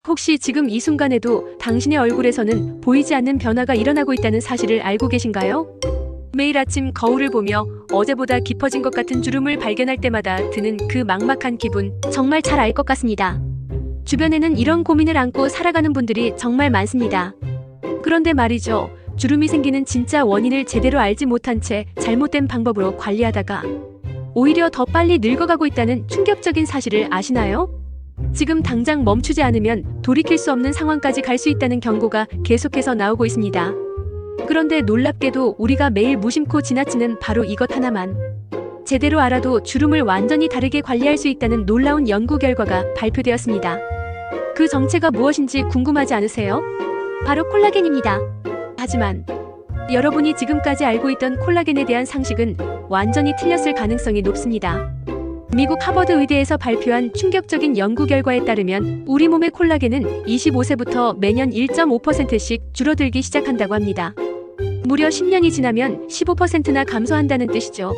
혹시 지금 이 순간에도 당신의 얼굴에서는 보이지 않는 변화가 일어나고 있다는 사실을 알고 계신가요? 매일 아침 거울을 보며 어제보다 깊어진 것 같은 주름을 발견할 때마다 드는 그 막막한 기분, 정말 잘 알 것 같습니다. 주변에는 이런 고민을 안고 살아가는 분들이 정말 많습니다. 그런데 말이죠. 주름이 생기는 진짜 원인을 제대로 알지 못한 채 잘못된 방법으로 관리하다가 오히려 더 빨리 늙어가고 있다는 충격적인 사실을 아시나요? 지금 당장 멈추지 않으면 돌이킬 수 없는 상황까지 갈 수 있다는 경고가 계속해서 나오고 있습니다. 그런데 놀랍게도 우리가 매일 무심코 지나치는 바로 이것 하나만 제대로 알아도 주름을 완전히 다르게 관리할 수 있다는 놀라운 연구 결과가 발표되었습니다. 그 정체가 무엇인지 궁금하지 않으세요? 바로 콜라겐입니다. 하지만 여러분이 지금까지 알고 있던 콜라겐에 대한 상식은 완전히 틀렸을 가능성이 높습니다. 미국 하버드 의대에서 발표한 충격적인 연구 결과에 따르면 우리 몸의 콜라겐은 25세부터 매년 1.5%씩 줄어들기 시작한다고 합니다. 무려 10년이 지나면 15%나 감소한다는 뜻이죠.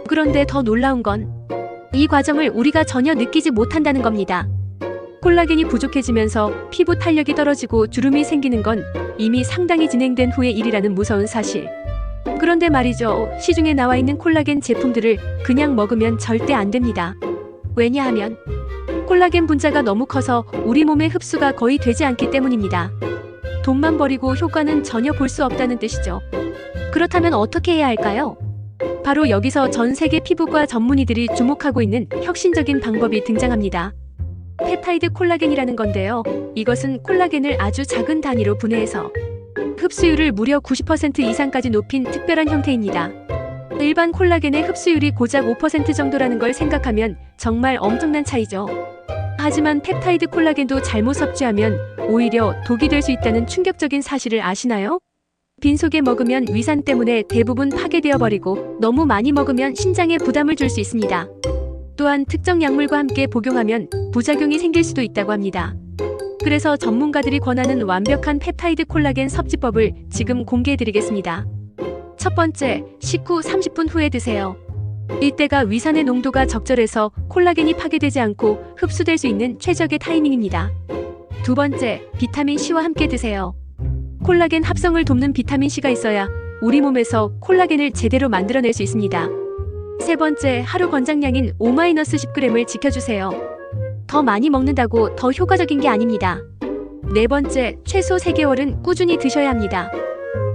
그런데 더 놀라운 건 이 과정을 우리가 전혀 느끼지 못한다는 겁니다. 콜라겐이 부족해지면서 피부 탄력이 떨어지고 주름이 생기는 건 이미 상당히 진행된 후의 일이라는 무서운 사실. 그런데 말이죠. 시중에 나와 있는 콜라겐 제품들을 그냥 먹으면 절대 안 됩니다. 왜냐하면 콜라겐 분자가 너무 커서 우리 몸에 흡수가 거의 되지 않기 때문입니다. 돈만 버리고 효과는 전혀 볼 수 없다는 뜻이죠. 그렇다면 어떻게 해야 할까요? 바로 여기서 전 세계 피부과 전문의들이 주목하고 있는 혁신적인 방법이 등장합니다. 펩타이드 콜라겐이라는 건데요. 이것은 콜라겐을 아주 작은 단위로 분해해서 흡수율을 무려 90% 이상까지 높인 특별한 형태입니다. 일반 콜라겐의 흡수율이 고작 5% 정도라는 걸 생각하면 정말 엄청난 차이죠. 하지만 펩타이드 콜라겐도 잘못 섭취하면 오히려 독이 될 수 있다는 충격적인 사실을 아시나요? 빈속에 먹으면 위산 때문에 대부분 파괴되어 버리고 너무 많이 먹으면 신장에 부담을 줄 수 있습니다. 또한 특정 약물과 함께 복용하면 부작용이 생길 수도 있다고 합니다. 그래서 전문가들이 권하는 완벽한 펩타이드 콜라겐 섭취법을 지금 공개해드리겠습니다. 첫 번째, 식후 30분 후에 드세요. 이때가 위산의 농도가 적절해서 콜라겐이 파괴되지 않고 흡수될 수 있는 최적의 타이밍입니다. 두 번째, 비타민C와 함께 드세요. 콜라겐 합성을 돕는 비타민C가 있어야 우리 몸에서 콜라겐을 제대로 만들어낼 수 있습니다. 세 번째, 하루 권장량인 5-10g을 지켜주세요. 더 많이 먹는다고 더 효과적인 게 아닙니다. 네 번째, 최소 3개월은 꾸준히 드셔야 합니다.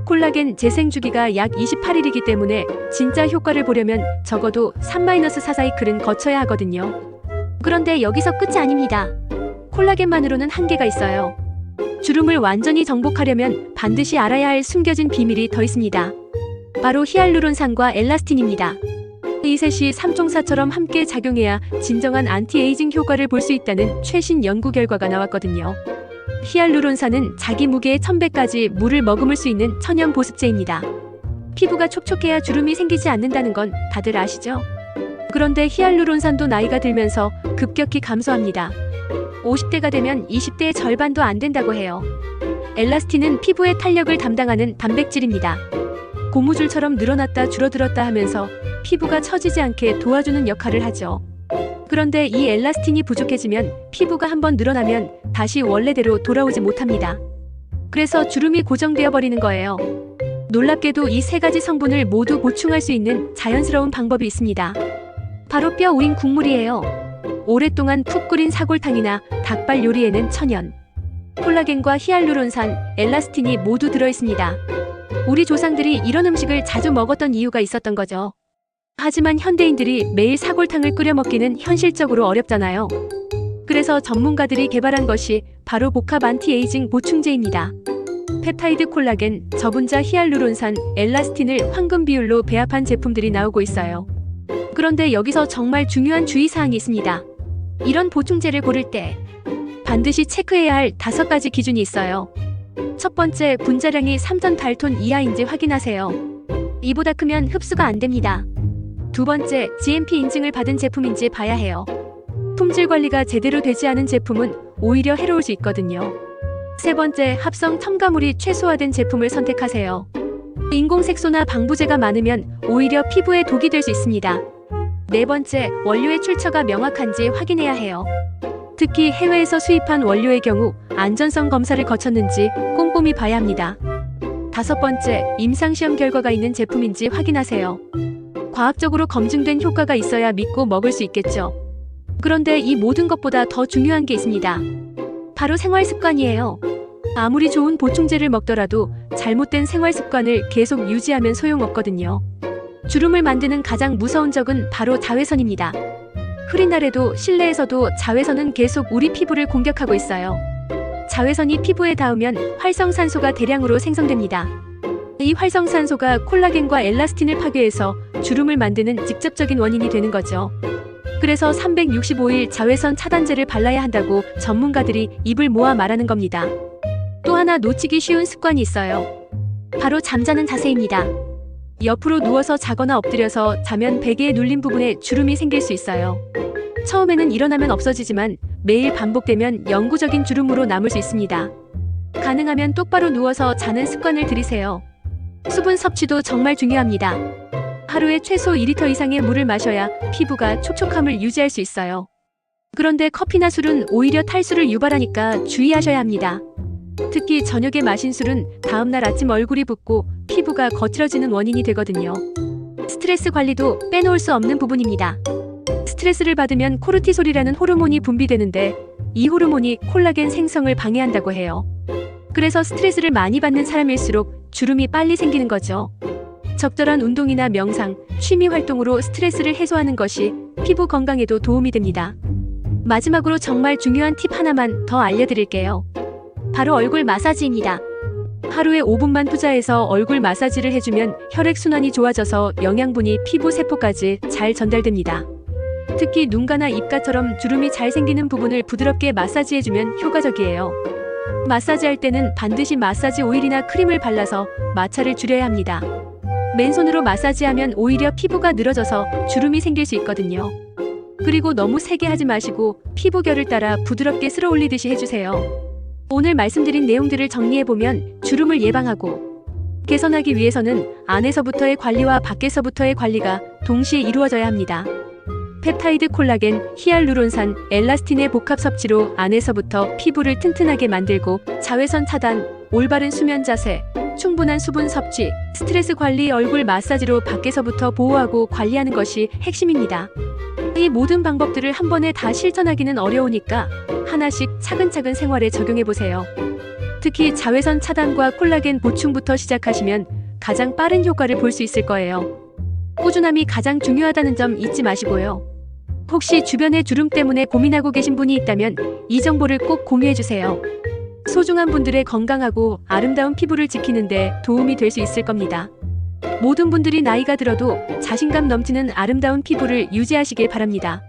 콜라겐 재생 주기가 약 28일이기 때문에 진짜 효과를 보려면 적어도 3-4 사이클은 거쳐야 하거든요. 그런데 여기서 끝이 아닙니다. 콜라겐만으로는 한계가 있어요. 주름을 완전히 정복하려면 반드시 알아야 할 숨겨진 비밀이 더 있습니다. 바로 히알루론산과 엘라스틴입니다. 이 셋이 삼총사처럼 함께 작용해야 진정한 안티에이징 효과를 볼 수 있다는 최신 연구 결과가 나왔거든요. 히알루론산은 자기 무게의 1000배까지 물을 머금을 수 있는 천연 보습제입니다. 피부가 촉촉해야 주름이 생기지 않는다는 건 다들 아시죠? 그런데 히알루론산도 나이가 들면서 급격히 감소합니다. 50대가 되면 20대의 절반도 안 된다고 해요. 엘라스틴은 피부의 탄력을 담당하는 단백질입니다. 고무줄처럼 늘어났다 줄어들었다 하면서 피부가 처지지 않게 도와주는 역할을 하죠. 그런데 이 엘라스틴이 부족해지면 피부가 한번 늘어나면 다시 원래대로 돌아오지 못합니다. 그래서 주름이 고정되어 버리는 거예요. 놀랍게도 이 세 가지 성분을 모두 보충할 수 있는 자연스러운 방법이 있습니다. 바로 뼈 우린 국물이에요. 오랫동안 푹 끓인 사골탕이나 닭발 요리에는 천연 콜라겐과 히알루론산, 엘라스틴이 모두 들어있습니다. 우리 조상들이 이런 음식을 자주 먹었던 이유가 있었던 거죠. 하지만 현대인들이 매일 사골탕을 끓여 먹기는 현실적으로 어렵잖아요. 그래서 전문가들이 개발한 것이 바로 복합 안티에이징 보충제입니다. 펩타이드 콜라겐, 저분자 히알루론산, 엘라스틴을 황금 비율로 배합한 제품들이 나오고 있어요. 그런데 여기서 정말 중요한 주의사항이 있습니다. 이런 보충제를 고를 때 반드시 체크해야 할 5가지 기준이 있어요. 첫 번째, 분자량이 3전 달톤 이하인지 확인하세요. 이보다 크면 흡수가 안 됩니다. 두 번째, GMP 인증을 받은 제품인지 봐야 해요. 품질 관리가 제대로 되지 않은 제품은 오히려 해로울 수 있거든요. 세 번째, 합성 첨가물이 최소화된 제품을 선택하세요. 인공색소나 방부제가 많으면 오히려 피부에 독이 될 수 있습니다. 네 번째, 원료의 출처가 명확한지 확인해야 해요. 특히 해외에서 수입한 원료의 경우 안전성 검사를 거쳤는지 꼼꼼히 봐야 합니다. 5번째, 임상시험 결과가 있는 제품인지 확인하세요. 과학적으로 검증된 효과가 있어야 믿고 먹을 수 있겠죠. 그런데 이 모든 것보다 더 중요한 게 있습니다. 바로 생활 습관이에요. 아무리 좋은 보충제를 먹더라도 잘못된 생활 습관을 계속 유지하면 소용없거든요. 주름을 만드는 가장 무서운 적은 바로 자외선입니다. 흐린 날에도 실내에서도 자외선은 계속 우리 피부를 공격하고 있어요. 자외선이 피부에 닿으면 활성산소가 대량으로 생성됩니다. 이 활성산소가 콜라겐과 엘라스틴을 파괴해서 주름을 만드는 직접적인 원인이 되는 거죠. 그래서 365일 자외선 차단제를 발라야 한다고 전문가들이 입을 모아 말하는 겁니다. 또 하나 놓치기 쉬운 습관이 있어요. 바로 잠자는 자세입니다. 옆으로 누워서 자거나 엎드려서 자면 베개에 눌린 부분에 주름이 생길 수 있어요. 처음에는 일어나면 없어지지만 매일 반복되면 영구적인 주름으로 남을 수 있습니다. 가능하면 똑바로 누워서 자는 습관을 들이세요. 수분 섭취도 정말 중요합니다. 하루에 최소 2리터 이상의 물을 마셔야 피부가 촉촉함을 유지할 수 있어요. 그런데 커피나 술은 오히려 탈수를 유발하니까 주의하셔야 합니다. 특히 저녁에 마신 술은 다음날 아침 얼굴이 붓고 피부가 거칠어지는 원인이 되거든요. 스트레스 관리도 빼놓을 수 없는 부분입니다. 스트레스를 받으면 코르티솔이라는 호르몬이 분비되는데 이 호르몬이 콜라겐 생성을 방해한다고 해요. 그래서 스트레스를 많이 받는 사람일수록 주름이 빨리 생기는 거죠. 적절한 운동이나 명상, 취미 활동으로 스트레스를 해소하는 것이 피부 건강에도 도움이 됩니다. 마지막으로 정말 중요한 팁 하나만 더 알려드릴게요. 바로 얼굴 마사지입니다. 하루에 5분만 투자해서 얼굴 마사지를 해주면 혈액순환이 좋아져서 영양분이 피부 세포까지 잘 전달됩니다. 특히 눈가나 입가처럼 주름이 잘 생기는 부분을 부드럽게 마사지해주면 효과적이에요. 마사지할 때는 반드시 마사지 오일이나 크림을 발라서 마찰을 줄여야 합니다. 맨손으로 마사지하면 오히려 피부가 늘어져서 주름이 생길 수 있거든요. 그리고 너무 세게 하지 마시고 피부결을 따라 부드럽게 쓸어 올리듯이 해주세요. 오늘 말씀드린 내용들을 정리해보면 주름을 예방하고 개선하기 위해서는 안에서부터의 관리와 밖에서부터의 관리가 동시에 이루어져야 합니다. 펩타이드 콜라겐, 히알루론산, 엘라스틴의 복합 섭취로 안에서부터 피부를 튼튼하게 만들고 자외선 차단, 올바른 수면 자세, 충분한 수분 섭취, 스트레스 관리, 얼굴 마사지로 밖에서부터 보호하고 관리하는 것이 핵심입니다. 이 모든 방법들을 한 번에 다 실천하기는 어려우니까 하나씩 차근차근 생활에 적용해보세요. 특히 자외선 차단과 콜라겐 보충부터 시작하시면 가장 빠른 효과를 볼 수 있을 거예요. 꾸준함이 가장 중요하다는 점 잊지 마시고요. 혹시 주변에 주름 때문에 고민하고 계신 분이 있다면 이 정보를 꼭 공유해주세요. 소중한 분들의 건강하고 아름다운 피부를 지키는데 도움이 될 수 있을 겁니다. 모든 분들이 나이가 들어도 자신감 넘치는 아름다운 피부를 유지하시길 바랍니다.